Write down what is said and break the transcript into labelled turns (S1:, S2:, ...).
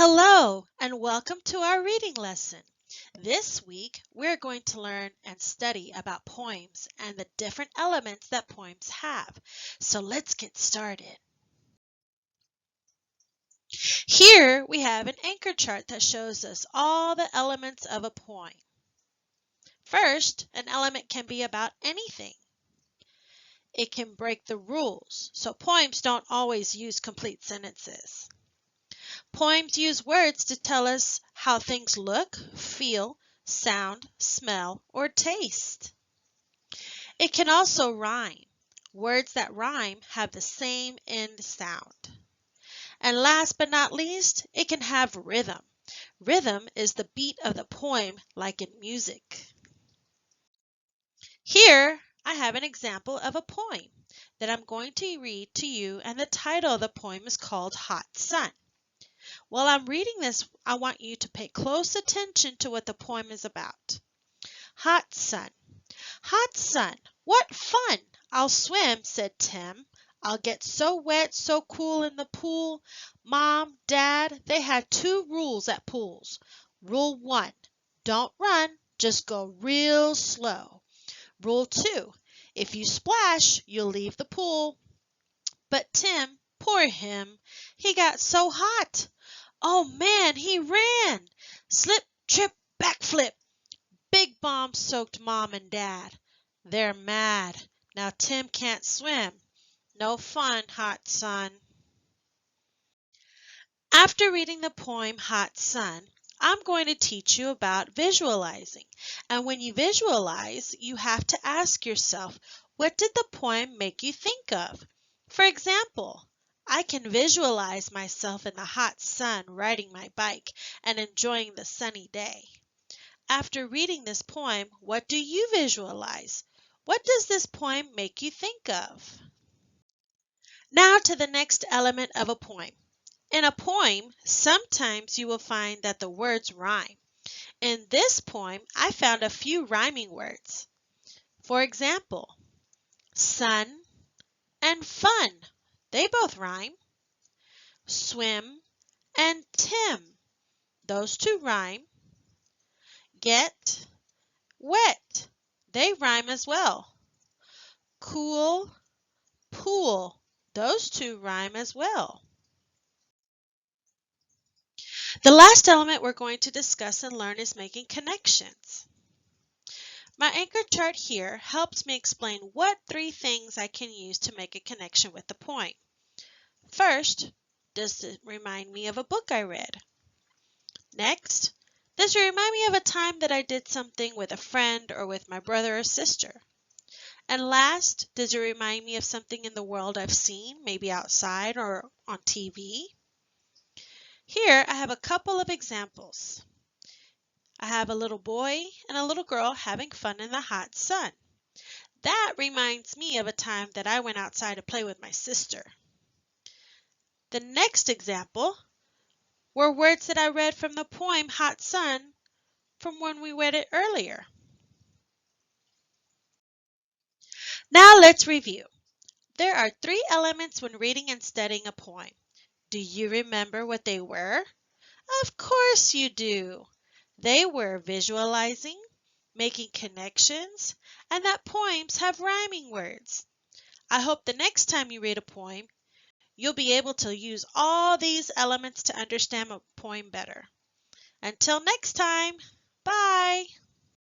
S1: Hello, and welcome to our reading lesson. This week, we're going to learn and study about poems and the different elements that poems have. So let's get started. Here we have an anchor chart that shows us all the elements of a poem. First, an element can be about anything. It can break the rules, so poems don't always use complete sentences. Poems use words to tell us how things look, feel, sound, smell, or taste. It can also rhyme. Words that rhyme have the same end sound. And last but not least, it can have rhythm. Rhythm is the beat of the poem, like in music. Here, I have an example of a poem that I'm going to read to you, and the title of the poem is called Hot Sun. While I'm reading this, I want you to pay close attention to what the poem is about. Hot sun. Hot sun. What fun! I'll swim, said Tim. I'll get so wet, so cool in the pool. Mom, Dad, they had two rules at pools. Rule 1, don't run, just go real slow. Rule 2, if you splash, you'll leave the pool. But Tim, poor him, he got so hot. Oh man, he ran! Slip, trip, backflip. Big bomb soaked Mom and Dad. They're mad. Now Tim can't swim. No fun, hot sun. After reading the poem Hot Sun, I'm going to teach you about visualizing. And when you visualize, you have to ask yourself, what did the poem make you think of? For example, I can visualize myself in the hot sun riding my bike and enjoying the sunny day. After reading this poem, what do you visualize? What does this poem make you think of? Now to the next element of a poem. In a poem, sometimes you will find that the words rhyme. In this poem, I found a few rhyming words. For example, sun and fun, they both rhyme. Swim and Tim, those two rhyme. Get, wet, they rhyme as well. Cool, pool, those two rhyme as well. The last element we're going to discuss and learn is making connections. My anchor chart here helps me explain what 3 things I can use to make a connection with the poem. First, does it remind me of a book I read? Next, does it remind me of a time that I did something with a friend or with my brother or sister? And last, does it remind me of something in the world I've seen, maybe outside or on TV? Here I have a couple of examples. I have a little boy and a little girl having fun in the hot sun. That reminds me of a time that I went outside to play with my sister. The next example were words that I read from the poem Hot Sun from when we read it earlier. Now let's review. There are 3 elements when reading and studying a poem. Do you remember what they were? Of course you do. They were visualizing, making connections, and that poems have rhyming words. I hope the next time you read a poem, you'll be able to use all these elements to understand a poem better. Until next time!